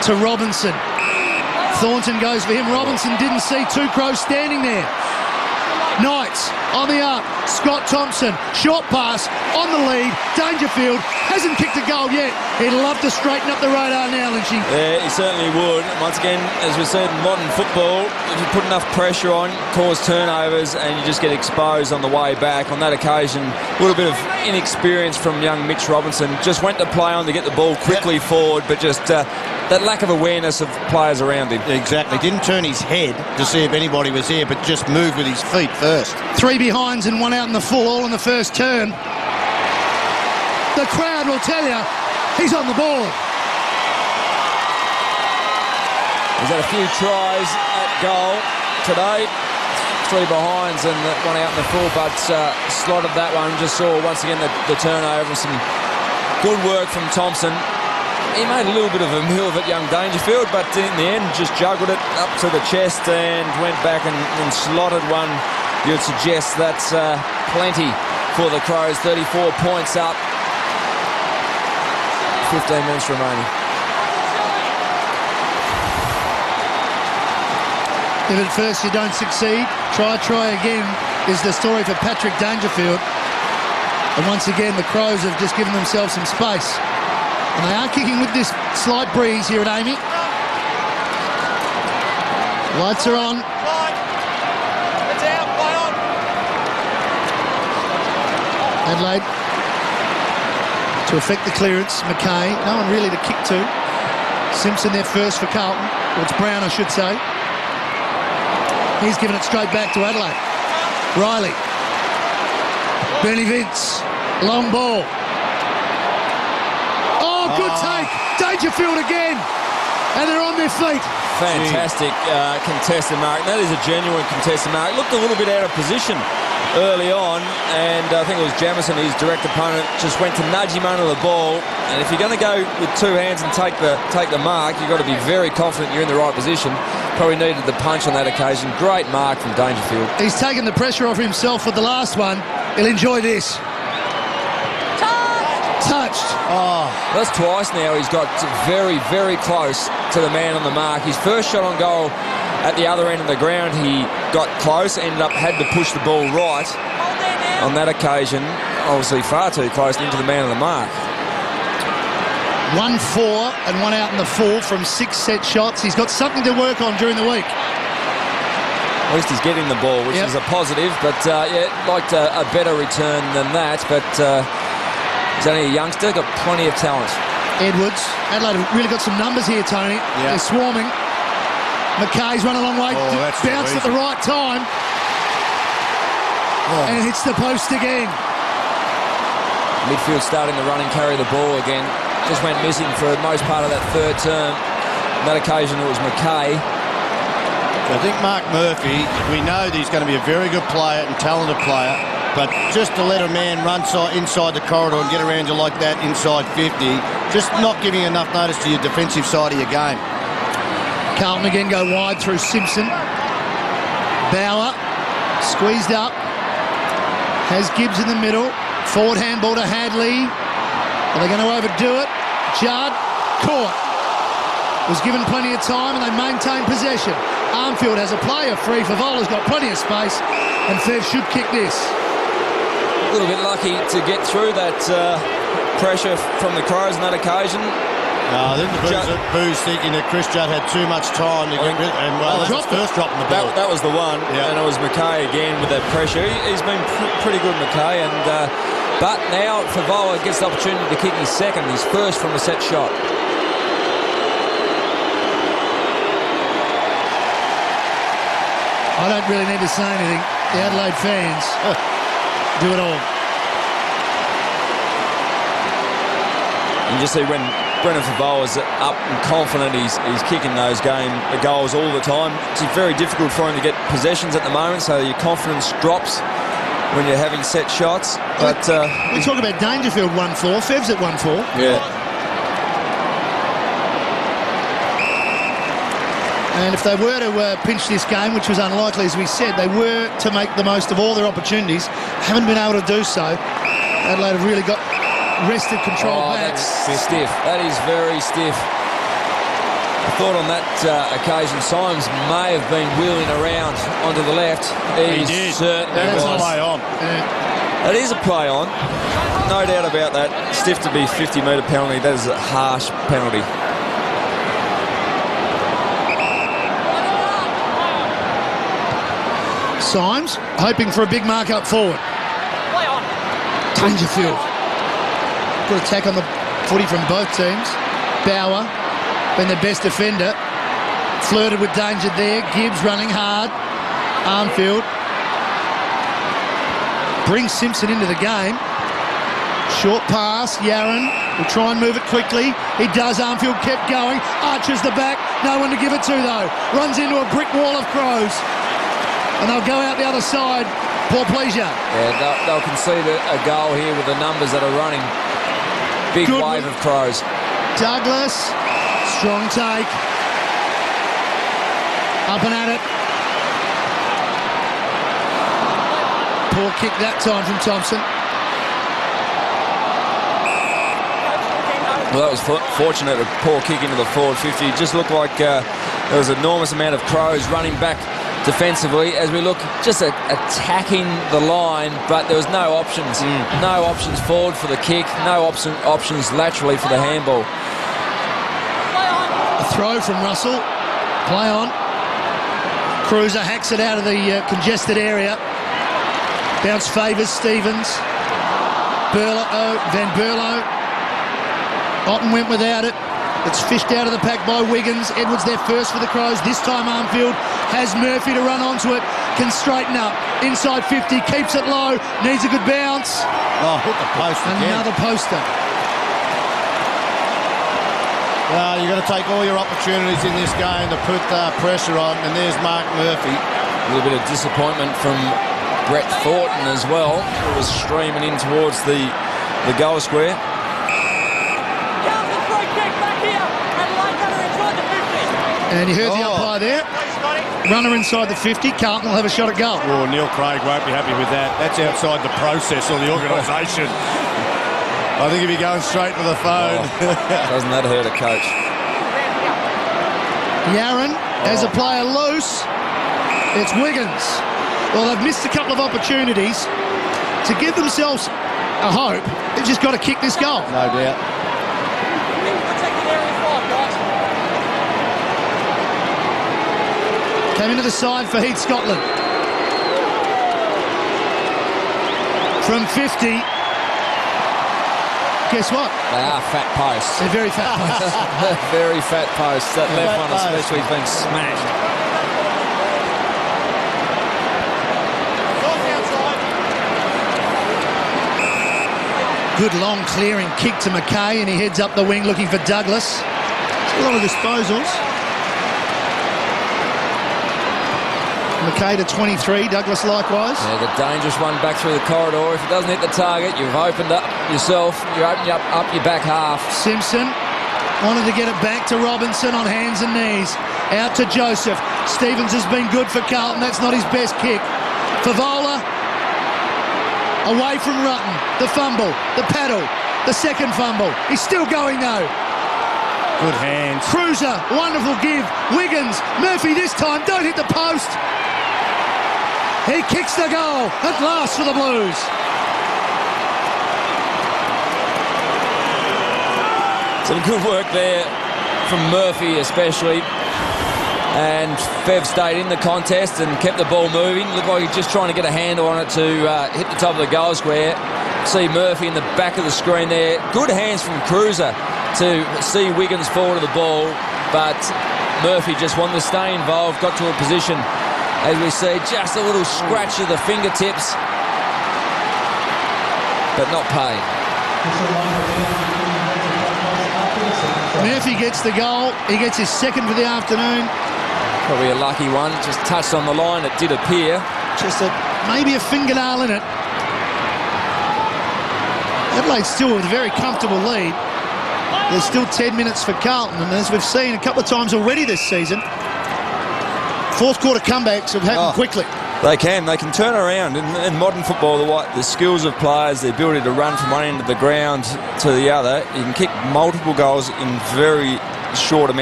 to Robinson. Thornton goes for him. Robinson didn't see two Crows standing there. Knights on the up. Scott Thompson, short pass on the lead. Dangerfield hasn't kicked a goal yet. He'd love to straighten up the radar now, Lynchy. Yeah, he certainly would. Once again, as we said, in modern football, if you put enough pressure on, cause turnovers, and you just get exposed on the way back. On that occasion, a little bit of inexperience from young Mitch Robinson. Just went to play on to get the ball quickly forward, but just that lack of awareness of players around him. Exactly. Didn't turn his head to see if anybody was there, but just moved with his feet first. 3 behinds and 1 out in the full, all in the first turn. The crowd will tell you he's on the board. He's had a few tries at goal today. 3 behinds and 1 out in the full, but slotted that one. Just saw once again the turnover. Some good work from Thompson. He made a little bit of a meal of it, young Dangerfield, but in the end just juggled it up to the chest and went back and slotted one. You'd suggest that's plenty for the Crows. 34 points up. 15 minutes remaining. If at first you don't succeed, try again is the story for Patrick Dangerfield. And once again, the Crows have just given themselves some space. And they are kicking with this slight breeze here at Amy. Lights are on. Adelaide to effect the clearance. McKay, no one really to kick to. Simpson there first for Carlton. Well, it's Brown, I should say. He's given it straight back to Adelaide. Riley. Bernie Vince. Long ball. Good take. Dangerfield again. And they're on their feet. Fantastic contested mark. That is a genuine contested mark. Looked a little bit out of position early on, and I think it was Jamison, his direct opponent, just went to nudge him under the ball. And if you're going to go with 2 hands and take the mark, you've got to be very confident you're in the right position. Probably needed the punch on that occasion. Great mark from Dangerfield. He's taken the pressure off himself with the last one. He'll enjoy this. Touched. Oh, that's twice now he's got very, very close to the man on the mark. His first shot on goal at the other end of the ground, he got close, had to push the ball right. On that occasion, obviously far too close into the man on the mark. 1-4 and 1 out in the full from 6 set shots. He's got something to work on during the week. At least he's getting the ball, which is a positive, but liked a better return than that, but he's only a youngster, got plenty of talent. Edwards. Adelaide have really got some numbers here, Tony. They're swarming. McKay's run a long way. Bounced at the right time. And hits the post again. Midfield starting to run and carry the ball again. Just went missing for most part of that third term. On that occasion, it was McKay. I think Mark Murphy, we know that he's going to be a very good player and talented player, but just to let a man run inside the corridor and get around you like that inside 50, just not giving enough notice to your defensive side of your game. Carlton again go wide through Simpson. Bauer squeezed up. Has Gibbs in the middle. Forward handball to Hadley. Are they going to overdo it? Judd caught. Was given plenty of time and they maintain possession. Armfield has a player free. Favola's got plenty of space and Fev should kick this. A little bit lucky to get through that pressure from the Crows on that occasion. No, I think the Boo's thinking that Chris Judd had too much time to get rid of it. And that's his first drop in the ball. That was the one, and it was McKay again with that pressure. He's been pretty good, McKay, and but now Favola gets the opportunity to kick his second, his first from a set shot. I don't really need to say anything. The Adelaide fans do it all. You just see when Brendan Favola's up and confident, he's kicking those goals all the time. It's very difficult for him to get possessions at the moment, so your confidence drops when you're having set shots. But we talk about Dangerfield 1-4, Fev's at 1-4. Yeah. And if they were to pinch this game, which was unlikely as we said, they were to make the most of all their opportunities. Haven't been able to do so. Adelaide have really got wrested control back. That's stiff. That is very stiff. thought on that occasion Symes may have been wheeling around onto the left. He did. Certainly That's was. a play on. It is a play on. No doubt about that. Stiff to be 50-metre penalty. That is a harsh penalty. Symes hoping for a big mark up forward. Dangerfield. Good attack on the footy from both teams. Bauer been the best defender. Flirted with danger there. Gibbs running hard. Armfield brings Simpson into the game. Short pass. Yaron will try and move it quickly. He does. Armfield kept going. Archer's the back. No one to give it to though. Runs into a brick wall of Crows. And they'll go out the other side. Poor pleasure. Yeah, they'll concede a goal here with the numbers that are running. Big wave of Crows. Douglas, strong take. Up and at it. Poor kick that time from Thompson. Well, that was fortunate, a poor kick into the forward 50. It just looked like there was an enormous amount of Crows running back defensively as we look just attacking the line, but there was no options. No options forward for the kick, no options laterally for the handball. A throw from Russell. Play on. Cruiser hacks it out of the congested area. Bounce favours Stevens. Van Berlo. Otten went without it. It's fished out of the pack by Wiggins. Edwards there first for the Crows. This time Armfield has Murphy to run onto it. Can straighten up. Inside 50. Keeps it low. Needs a good bounce. Oh, hit the post again. Another poster. Well, you've got to take all your opportunities in this game to put pressure on. And there's Mark Murphy. A little bit of disappointment from Brett Thornton as well. It was streaming in towards the goal square. And you heard the umpire there. Runner inside the 50. Carlton will have a shot at goal. Oh, Neil Craig won't be happy with that. That's outside the process or the organisation. I think if you're going straight to the phone. Doesn't that hurt a coach? Yaron has a player loose. It's Wiggins. Well, they've missed a couple of opportunities to give themselves a hope. They've just got to kick this goal. No doubt. Came into the side for Heath Scotland. From 50. Guess what? They are fat posts. They're very fat posts. Very fat posts. That left one especially has been smashed. Good long clearing kick to McKay, and he heads up the wing looking for Douglas. A lot of disposals. McKay to 23, Douglas likewise. Yeah, the dangerous one back through the corridor. If it doesn't hit the target, you've opened up yourself. You're opening up your back half. Simpson wanted to get it back to Robinson on hands and knees. Out to Joseph. Stevens has been good for Carlton. That's not his best kick. Favola away from Rutten. The fumble, the paddle, the second fumble. He's still going though. Good hands. Cruiser, wonderful give. Wiggins, Murphy this time, don't hit the post. He kicks the goal at last for the Blues. Some good work there from Murphy especially. And Fev stayed in the contest and kept the ball moving. Looked like he's just trying to get a handle on it to hit the top of the goal square. See Murphy in the back of the screen there. Good hands from Cruiser to see Wiggins fall to the ball, but Murphy just wanted to stay involved, got to a position, as we see, just a little scratch of the fingertips, but not paid. Murphy gets the goal. He gets his second for the afternoon. Probably a lucky one, just touched on the line, it did appear. Just maybe a fingernail in it. Adelaide still with a very comfortable lead. There's still 10 minutes for Carlton, and as we've seen a couple of times already this season, fourth quarter comebacks have happened quickly. They can turn around. In modern football, the skills of players, the ability to run from one end of the ground to the other, you can kick multiple goals in very short amount.